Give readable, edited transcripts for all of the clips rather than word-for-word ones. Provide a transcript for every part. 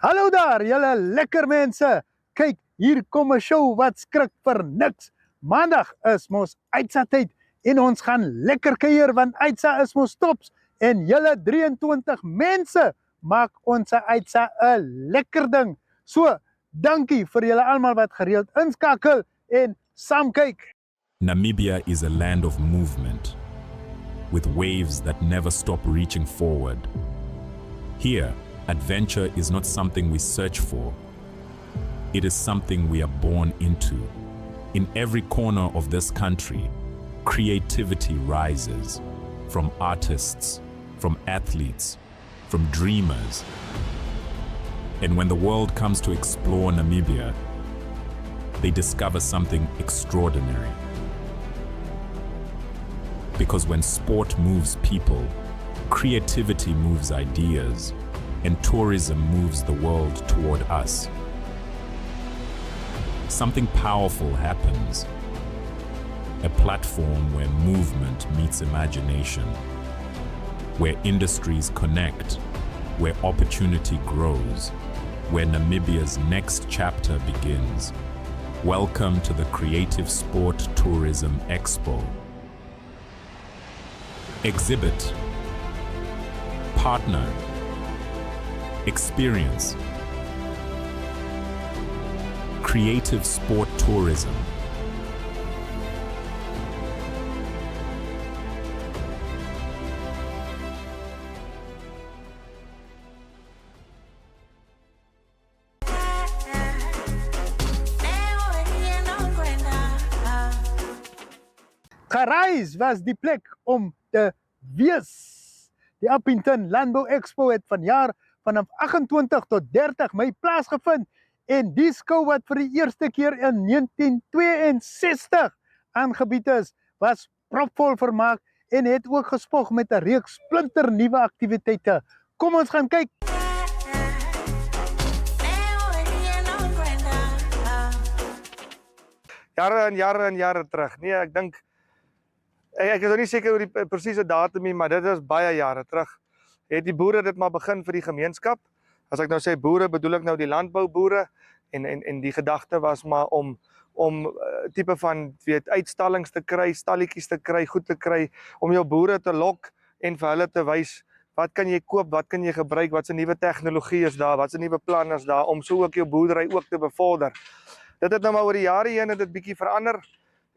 Hallo daar, julle lekker mense. Kyk, hier kom 'n show wat skrik vir niks. Maandag is mos Uitsa tyd en ons gaan lekker kuier want Uitsa is mos tops en julle 23 mense maak ons Uitsa 'n lekker ding. So, dankie vir julle almal wat gereeld inskakel en saam kyk. Namibia is a land of movement, with waves that never stop reaching forward. Here, adventure is not something we search for. It is something we are born into. In every corner of this country, creativity rises, from artists, from athletes, from dreamers. And when the world comes to explore Namibia, they discover something extraordinary. Because when sport moves people, creativity moves ideas, and tourism moves the world toward us. Something powerful happens. A platform where movement meets imagination, where industries connect, where opportunity grows, where Namibia's next chapter begins. Welcome to the Creative Sport Tourism Expo. Exhibit, partner, experience. Creative Sport Tourism. Gereis was die plek om te wees. Die Upington Landbou Expo het vanjaar vanaf 28 tot 30 Mei plaasgevind en die skou wat vir die eerste keer in 1962 aangebied is, was propvol vermaak en het ook gespog met 'n reeks splinternuwe aktiwiteite. Kom ons gaan kyk. Jare en jare terug. Nee, ek dink ek is nou nie seker oor die presiese datum nie, maar dit is baie jare terug. Het die boere dit maar begin vir die gemeenskap. As ek nou sê boere, bedoel ek nou die landbouboere en die gedagte was maar om tipe van uitstallings te kry, stalletjies te kry, goed te kry, om jou boere te lok en vir hulle te wys wat kan jy koop, wat kan jy gebruik, wat se nuwe tegnologie is daar, wat se nuwe planne is daar om so ook jou boerdery ook te bevorder. Dit het nou maar oor die jare heen het dit bietjie verander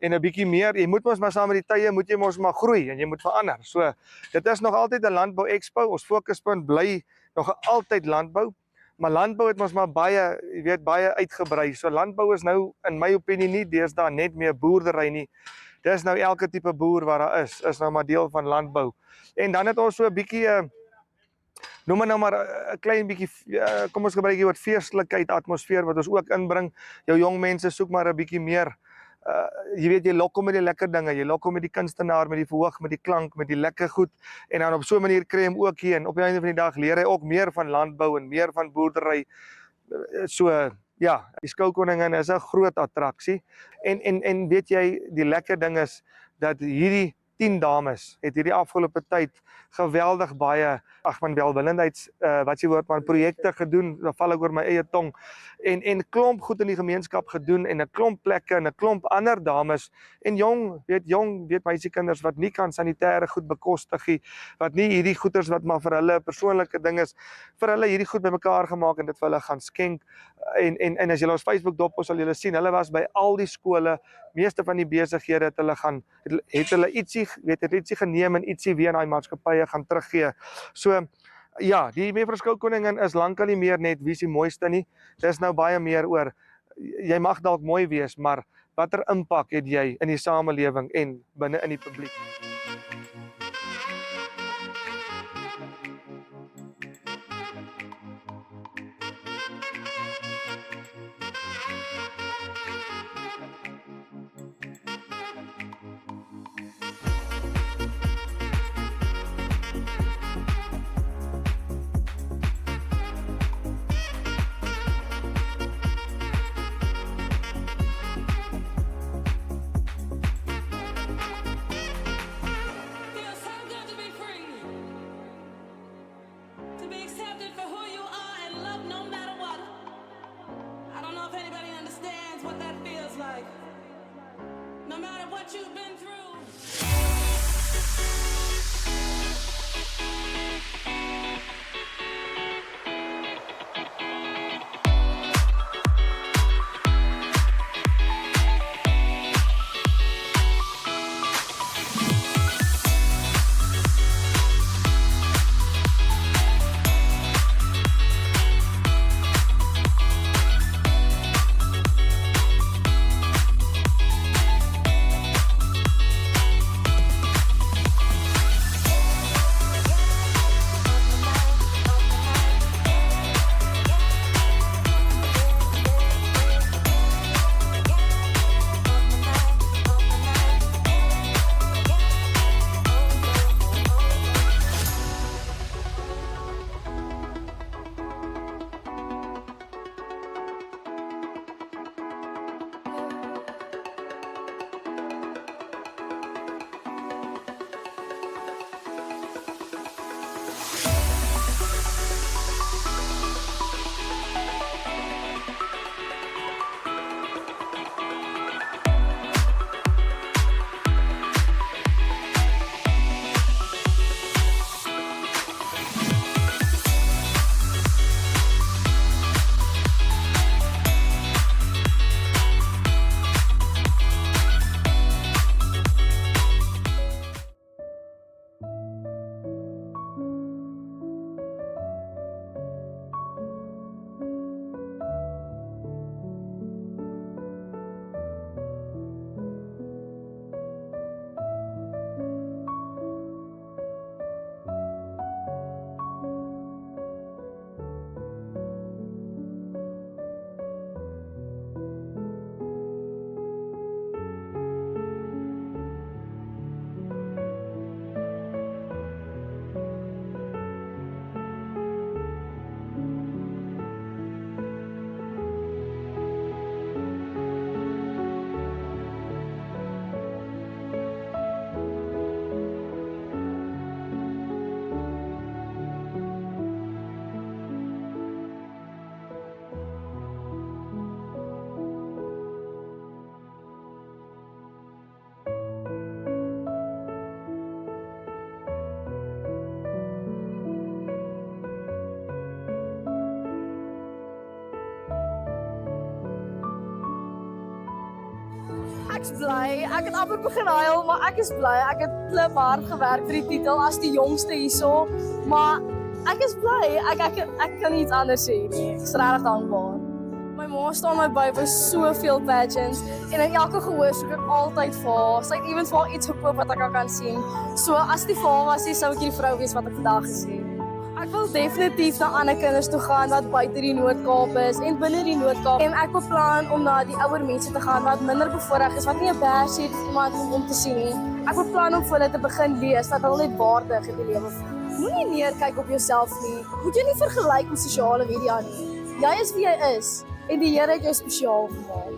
en 'n bietjie meer. Jy moet mos maar saam met die tye moet jy mos maar groei en jy moet verander. So dit is nog altyd 'n landbou expo. Ons fokuspunt bly nog altyd landbou. Maar landbou het ons maar baie, baie uitgebrei. So landbou is nou in my opinie nie deesdae net meer boerdery nie. Dis nou elke tipe boer wat daar is nou maar deel van landbou. En dan het ons so 'n bietjie noem nou maar 'n klein bietjie kom ons gebruik hier wat feestelikheid atmosfeer wat ons ook inbring. Jou jong mense soek maar 'n bietjie meer jy lok hom met die lekker dinge, jy lok hom met die kunstenaar, met die verhoog, met die klank, met die lekker goed en dan op so 'n manier kry hom ook hier en op die einde van die dag leer hy ook meer van landbou en meer van boerdery. So ja, die skoukoningin is 'n groot attraksie en weet jy die lekker ding is dat hierdie 10 dames het hierdie afgelope tyd geweldig baie welwillendheids wat jy woord man projekte gedoen, dan val ek oor my eie tong en klomp goed in die gemeenskap gedoen en 'n klomp plekke en 'n klomp ander dames en jong meisiekinders wat nie kan sanitêre goed bekostig nie, wat nie hierdie goeders wat maar vir hulle 'n persoonlike ding is, vir hulle hierdie goed bymekaar gemaak en dit vir hulle gaan skenk en as julle ons Facebook dop sal julle sien, hulle was by al die skole, meeste van die besighede het hulle ietsie geneem en ietsie weer aan daai maatskappye gaan teruggee. So ja, die Mevrou Skoukoningin is lankal nie meer net wie is die mooiste nie. Dis nou baie meer oor jy mag dalk mooi wees, maar watter impak het jy in die samelewing en binne in die publiek? what you've been through. Ek's bly. Ek het amper begin huil, maar ek is bly. Ek het klip hard gewerk vir die titel as die jongste hierso, maar ek is bly. Ek kan nie iets anders sê nie. Ek is regtig dankbaar. My ma staan my by vir soveel pageants en in elke gehoor soek ek altyd vir haar. Sy het ewens vir haar iets gekoop wat ek kan sien. So as die vir haar was, sou ek die vrou wees wat ek vandag gesien. Ek wil definitief na ander kinders toe gaan wat buite die Noord-Kaap is en binne die Noord-Kaap. En ek beplan om na die ouer mense te gaan wat minder bevoorreg is, wat nie 'n bers het iemand om te sien nie. Ek beplan om vir hulle te begin lees dat hulle net waardig in die lewe voel. Moenie neerkyk op jouself nie. Moet jy nie vergelyk met sosiale media nie. Jy is wie jy is en die Here het jou spesiaal gemaak.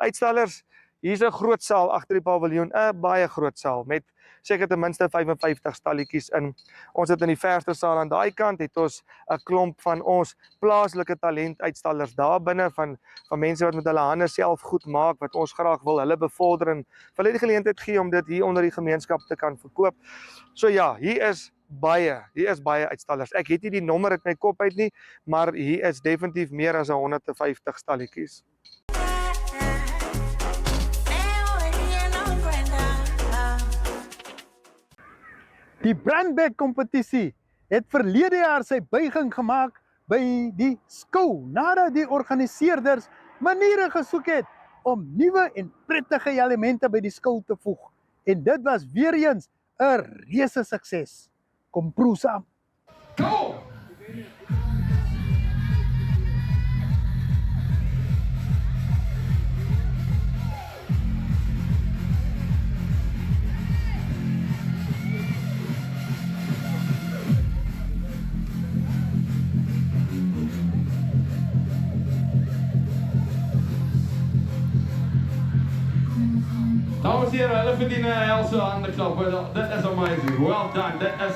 Uitstallers, hier's 'n groot saal agter die paviljoen, 'n baie groot saal met seker ten minste 55 stalletjies in. Ons het in die verste saal aan daai kant het ons 'n klomp van ons plaaslike talentuitstallers daar binne van mense wat met hulle hande self goed maak wat ons graag wil hulle bevorder en vir hulle die geleentheid gee om dit hier onder die gemeenskap te kan verkoop. So ja, hier is baie uitstallers. Ek het nie die nommer uit my kop uit nie, maar hier is definitief meer as 150 stalletjies. Die Brandback kompetisie het verlede jaar sy buiging gemaak by die skou nadat die organiseerders maniere gesoek het om nuwe en prettige elemente by die skou te voeg. En dit was weer eens 'n reuse sukses. Kom proe saam. Go! Dames en heren, hulle verdien 'n helse handeklap. Dit is amazing. Well done. Dit is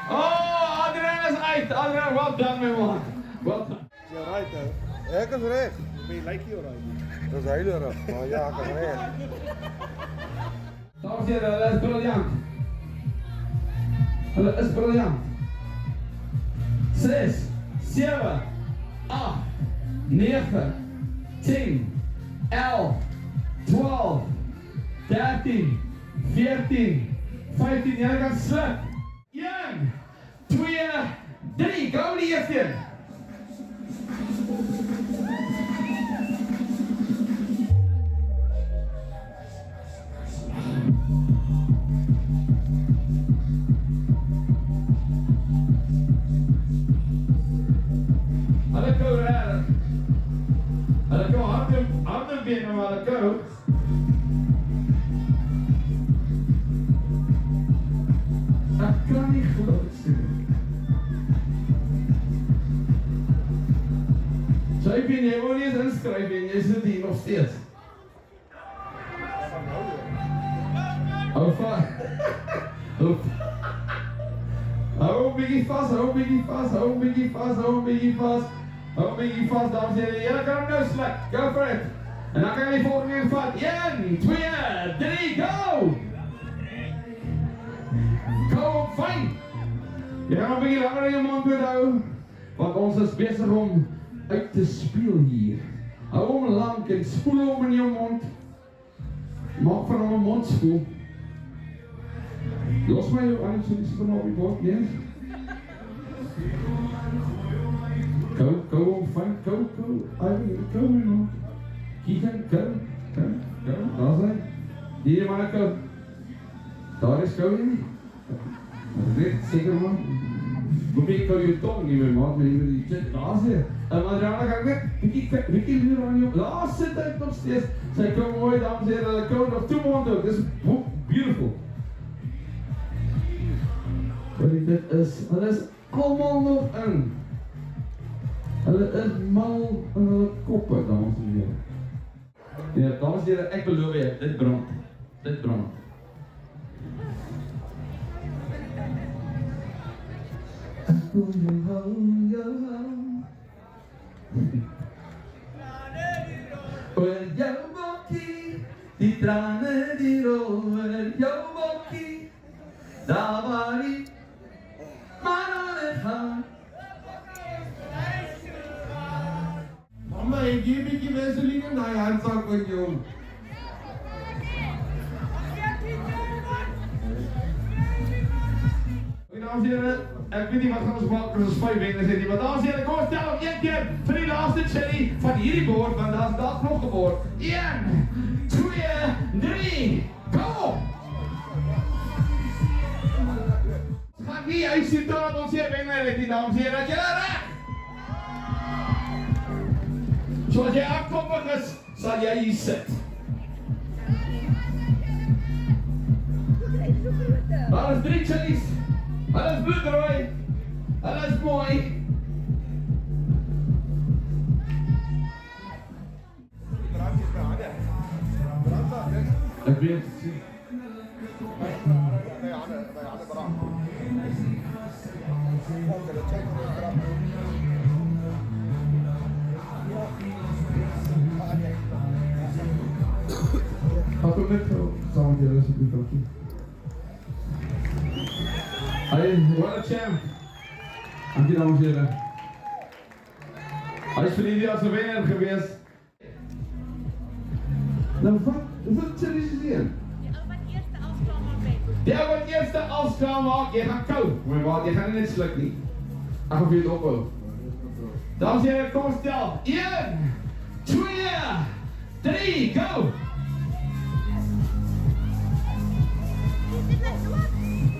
Adrian is uit. Adrian, well done my man. Well done. Ja, right. Ek is reg. Ben jy like hier raai? Dis heilerig, maar ja, ek kan red. Dames en heren, hulle is briljant. Hulle is briljant. 6, 7, 8, 9, 10, 11, 12, 13, 14, 15. Julle kan slip. 1, 2, 3. Go die eerste een. Hulle kou regtig. Hulle kou harde bene, maar hulle kou. Ek kan nie glo dit sien. Jy ben jy wil nie eens inskryf en jy sit hier nog steeds. Hou vas. Hou 'n bietjie vas, hou 'n bietjie vas, hou 'n bietjie vas, hou 'n bietjie vas. Hou 'n bietjie vas, dames en heren. Julle kan hom nou sluk. Go for it. En dan kan jy die volgende een vat. 1, 2, 3, go! Go, fyn. Jy gaan 'n bietjie langer in jou mond moet hou, want ons is besig om uit te speel hier. Hou hom lank en spoel hom in jou mond. Maak van hom 'n mondspoel. Los my jou aan, so dis van op die bord, nee? Go, fyn, go, man. Keegan, go, daar is hy. Hier, man, go. Daar is go, nie? Net, seker, man. Probeer kou jou tong nie, my maat, maar die shit, daar is hy. Adriana, kan ek net, bietjie luur aan jou, daar sit hy nog steeds. Sy kou mooi, dames en heren, hulle kou nog 2 maande, dis beautiful. Dit is, hulle is allemaal nog in. Hulle is mal in hulle koppe, dames en heren. Ja, dames en heren, ek beloof jy, dit brand. Dit brand. Ek wil jou hou. Oor jou bokkie, die trane die rol, oor jou bokkie, daar waar die man aan het gaan. Mama, ek gee 'n bietjie vaseline in daai handsak van jou. Dames en heren, ek weet nie wat gaan ons maak as ons 5 wenners het nie, maar dames en heren, kom ons tel op 1 keer vir die laaste chili van hierdie bord, want daar is dalk nog 'n bord. 1, 2, 3, kom! Gaan nie huis toe dat ons hier wenner het nie, dames en heren, dat julle reg! So as jy afkoppig is, sal jy hier sit. Daar is 3 chilies. Hulle is bloedrooi. Hulle is mooi. Ek weet sien. Wat met saam met julle asseblief dankie. What a champ! Dankie dames en heren. Hy is vir die as 'n wenner gewees. Nou wat chillies is hier? Die ou wat eerste afskraam maak, jy gaan kou. My maat, jy gaan nie net sluk nie. Ek gaan vir jou ophou. Dames en heren, kom ons tel. 1, 2, 3, go!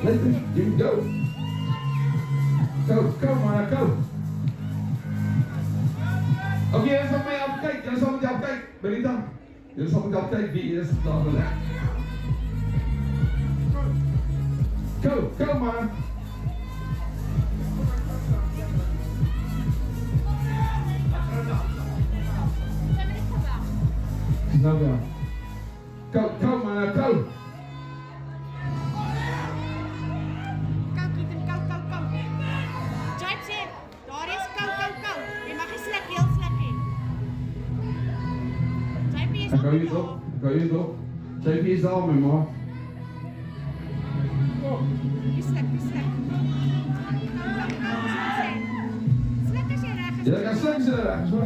Let me, you go. Go, man, go. Oké, julle sal my afkyk, julle sal met jou afkyk, Benita. Julle sal met jou afkyk wie is daar gelek. Go, man. Nou ja. Go, man, go. Dan gou hier op, JP is daar, my ma. Ja, ek kan slik sy reg, so.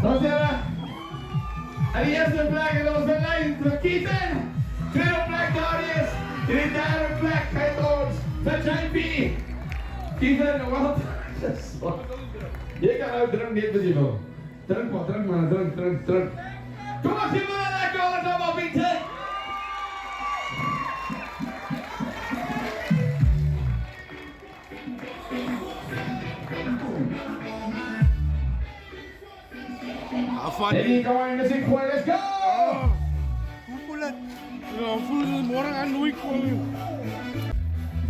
Dames en heren, en die eerste plek in onze lijn voor Keaton. Tweede plek Darius. En die derde plek gaat ons voor JP. Keaton, wat? Je kan nou drinken niet wat je wil. Drink maar, drink. Kom op, je moet lekker alles allemaal bieden. En hier gaan we muziek gooien, let's go!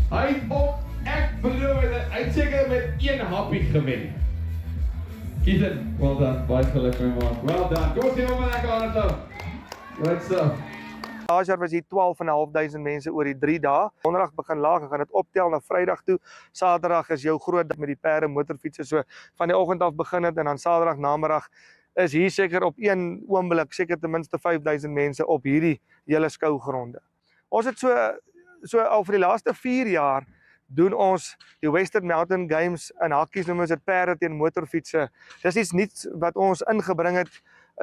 Hij op echt beloofde, hij zeker met 1 happy gewen. Keaton, well done, baie geluk my man. Well done, kom ons sê maar lekker aan het loop. Great stuff. Laas jaar was hier 12.500 mense oor die 3 dae. Donderdag begin laag en gaan dit optel na Vrydag toe. Saterdag is jou groot dag met die perde motorfietsse, so van die oggend af begin dit en dan Saterdag namiddag is hier seker op een oomblik seker ten minste 5.000 mense op hierdie hele skougronde. Ons het so al vir die laaste 4 jaar doen ons die Western Mountain Games in hakkies noem ons dit perde teen motorfietsse. Dis iets nuuts wat ons ingebring het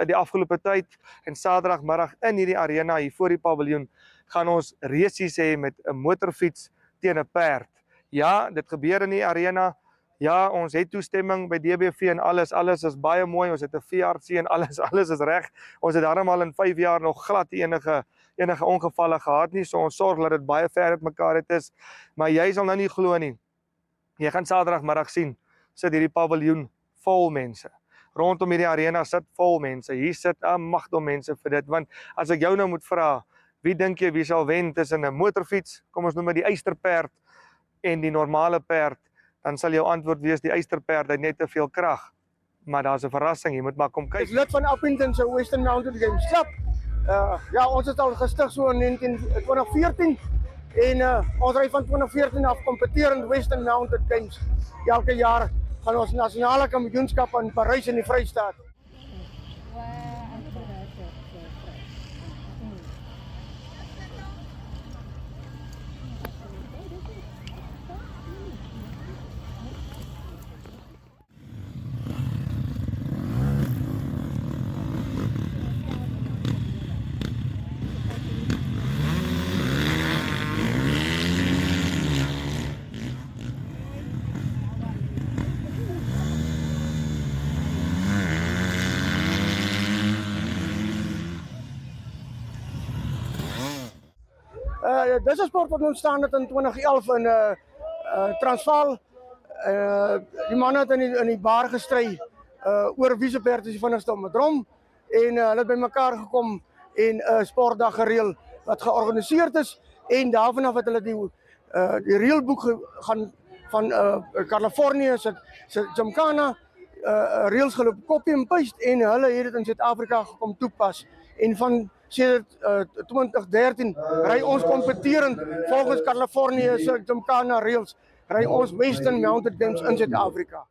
die afgelope tyd en Saterdagmiddag in hierdie arena hier voor die paviljoen gaan ons resies hê met 'n motorfiets teen 'n perd. Ja, dit gebeur in die arena. Ja, ons het toestemming by DBV en alles is baie mooi. Ons het 'n VRC en alles is reg. Ons het darm al in 5 jaar nog glad enige ongevalle gehad nie. So ons sorg dat dit baie ver uit mekaar het is. Maar jy sal nou nie glo nie. Jy gaan Saterdagmiddag sien, sit hierdie paviljoen vol mense. Rondom hierdie arena sit vol mense. Hier sit 'n magdom mense vir dit. Want as ek jou nou moet vra, wie dink jy wie sal wen tussen 'n motorfiets, kom ons noem dit die eysterperd en die normale perd? Dan sal jou antwoord wees die eysterperd het net te veel krag. Maar daar's 'n verrassing, jy moet maar kom kyk. Ek is lid van Appington se Western Mountain Games Club. Ja, ons het al gestig so in 2014 en ons ry van 2014 af kompeteer in Western Mountain Games. Elke jaar gaan ons nasionale kampioenskap in Parys in die Vrystaat. Dis 'n sport wat ontstaan het in 2011 in Transvaal. Die manne het in die bar gestry oor wie se perd is die vinnigste om 'n drom en hulle het bymekaar gekom en 'n sportdag gereël wat georganiseer is en daarvan af het hulle die reëlboek gaan van Californië se Gymkhana reëls geloop copy and paste en hulle het dit in Suid-Afrika gekom toepas en van sedert 2013 ry ons kompeterend volgens Californië se Gymkhana reëls ry ons Western Mountain Games in Suid-Afrika.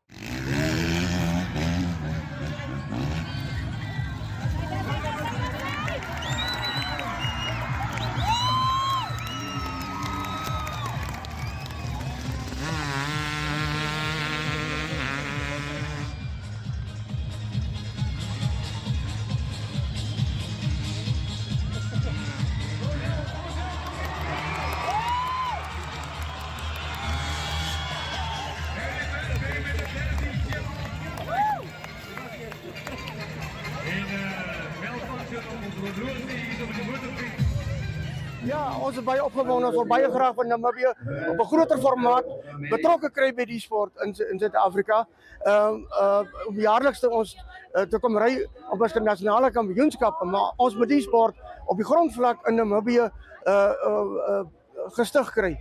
Ja, ons is baie opgewonde, ons wil baie graag van Namibië op 'n groter formaat betrokke kry by die sport in Suid-Afrika. Om jaarliks te kom ry op 'n nasionale kampioenskap, maar ons moet die sport op die grondvlak in Namibië gestig kry.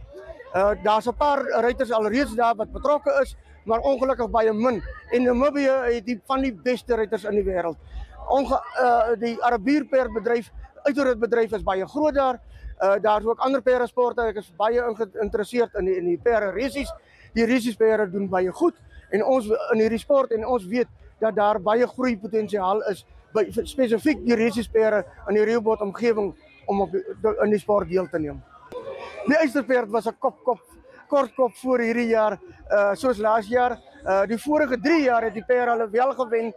Daar's 'n paar ruiters alreeds daar wat betrokke is, maar ongelukkig baie min. En Namibië het van die beste ruiters in die wêreld. Die Arabier perdbedryf, uiterdbedryf is baie groot daar. Daar is ook ander paresporte. Ek is baie geïnteresseerd in die pere resies. Die resiespere doen baie goed en ons in hierdie sport en ons weet dat daar baie groeipotensiaal is by spesifiek die resiespere in die Rehoboth omgewing om in die sport deel te neem. Die Eysterperd was 'n kortkop voor hierdie jaar, soos laas jaar. Die vorige 3 jaar het die perde hulle wel gewen,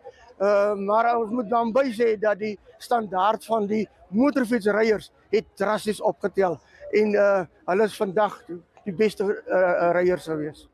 maar ons moet dan by sê dat die standaard van die motorfietsryers het drasties opgetel en hulle is vandag die beste ryers gewees.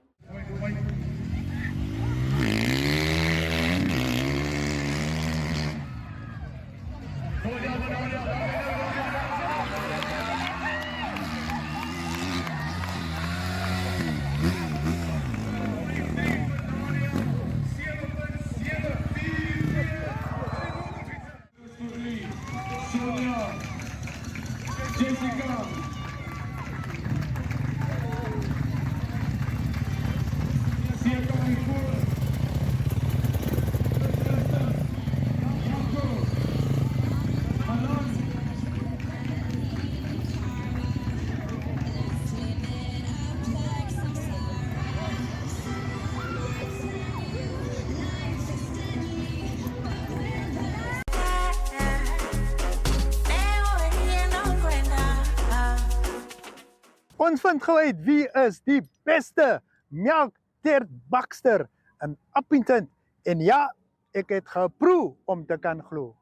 Ons vind gou uit wie is die beste melkterdbakster in Appington. En ja, ek het geproe om te kan glo.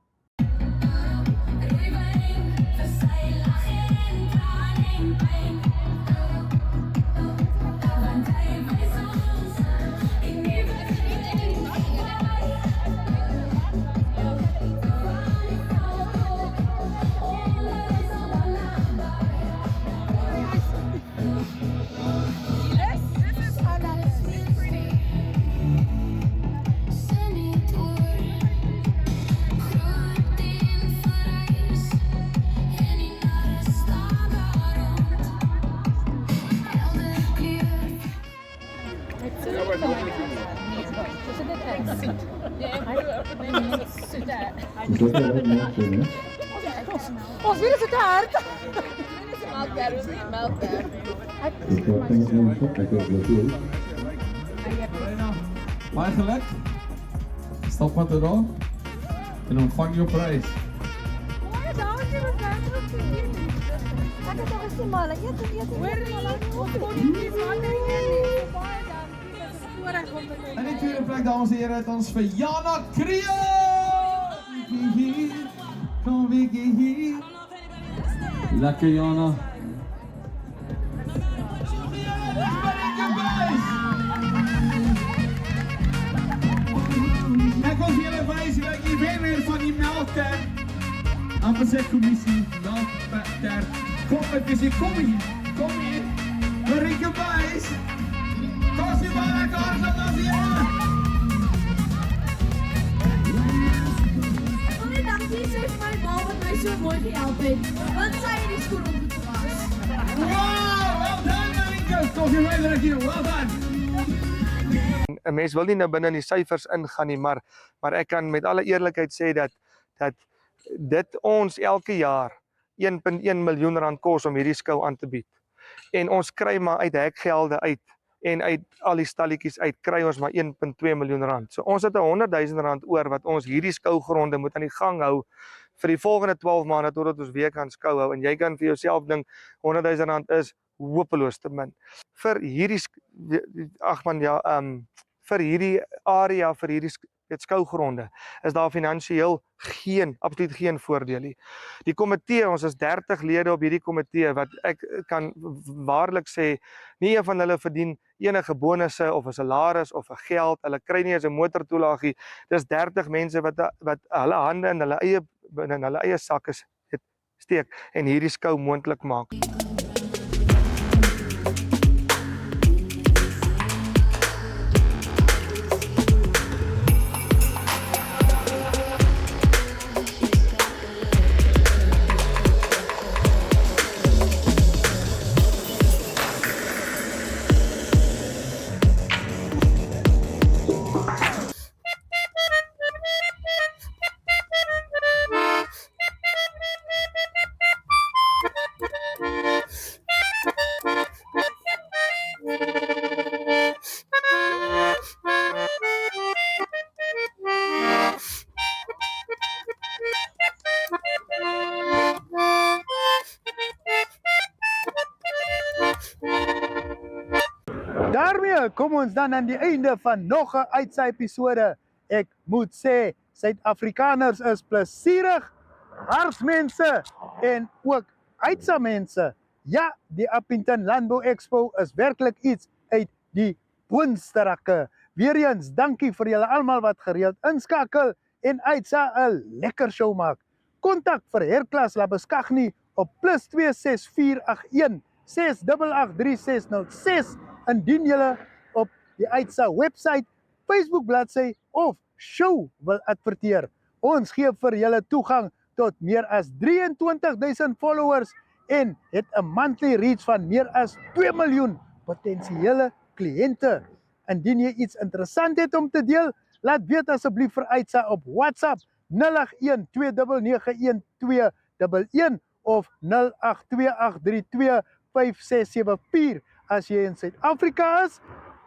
Ons weet dit is te hard. Baie geluk. Stap maar daar en ontvang jou prys. Baie dankie vir dit. Ek het al gesien maar ek het In die tweede plek, dames en here, het ons vir Jana Kriel. Kom bietjie hier. Lekker Jana. Ek wil vir julle wys hoe ek die wenner van die melktert. Amper sê kommissie, melktert. Kom ek sê kom hier. Marieke wys. Kosie maar lekker so dan hier. Dankie sê vir my ma wat my so mooi gehelp het. Want sy het die skool opgepas. Wow, well done Marieke. Kosie maar lekker, well done. 'n Mens wil nie nou binne in die syfers ingaan nie, maar ek kan met alle eerlikheid sê dat dit ons elke jaar 1.1 miljoen rand kos om hierdie skou aan te bied. En ons kry maar uit hekgelde uit en uit al die stalletjies uit kry ons maar 1.2 miljoen rand. So ons het 100 000 rand oor wat ons hierdie skougronde moet aan die gang hou vir die volgende 12 maande totdat ons weer kan skou hou. En jy kan vir jouself dink 100 000 rand is hopeloos te min. Vir hierdie vir hierdie area, vir hierdie skougronde is daar finansiëel absoluut geen voordeel nie. Die komitee, ons is 30 lede op hierdie komitee wat ek kan waarlik sê, nie een van hulle verdien enige bonusse of 'n salaris of 'n geld. Hulle kry nie eens 'n motortoelaagie. Dis 30 mense wat hulle hande in hulle eie sakke steek en hierdie skou moontlik maak. Daarmee kom ons dan aan die einde van nog 'n uitsaai episode. Ek moet sê, Suid-Afrikaners is plesierig, hartsmense en ook uitsaai mense. Ja, die Appington Landbou Expo is werklik iets uit die boonste rakke. Weereens, dankie vir julle almal wat gereeld inskakel en uitsaai 'n lekker show maak. Kontak vir Herklas Labuschagne op +26481 6883606 indien julle op die uitsaai webwerf, Facebook bladsy of show wil adverteer. Ons gee vir julle toegang tot meer as 23,000 followers en het 'n monthly reach van meer as 2 miljoen potensiële kliënte. Indien jy iets interessant het om te deel, laat weet asseblief vir uitsaai op WhatsApp 08129911211 of 0828325674. As jy in Suid-Afrika is,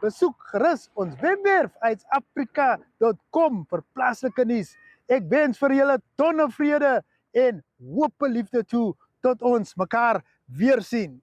besoek gerus ons webwerf uitsaafrika.com vir plaaslike nuus. Ek wens vir julle tonne vrede en hoop liefde toe tot ons mekaar weer sien.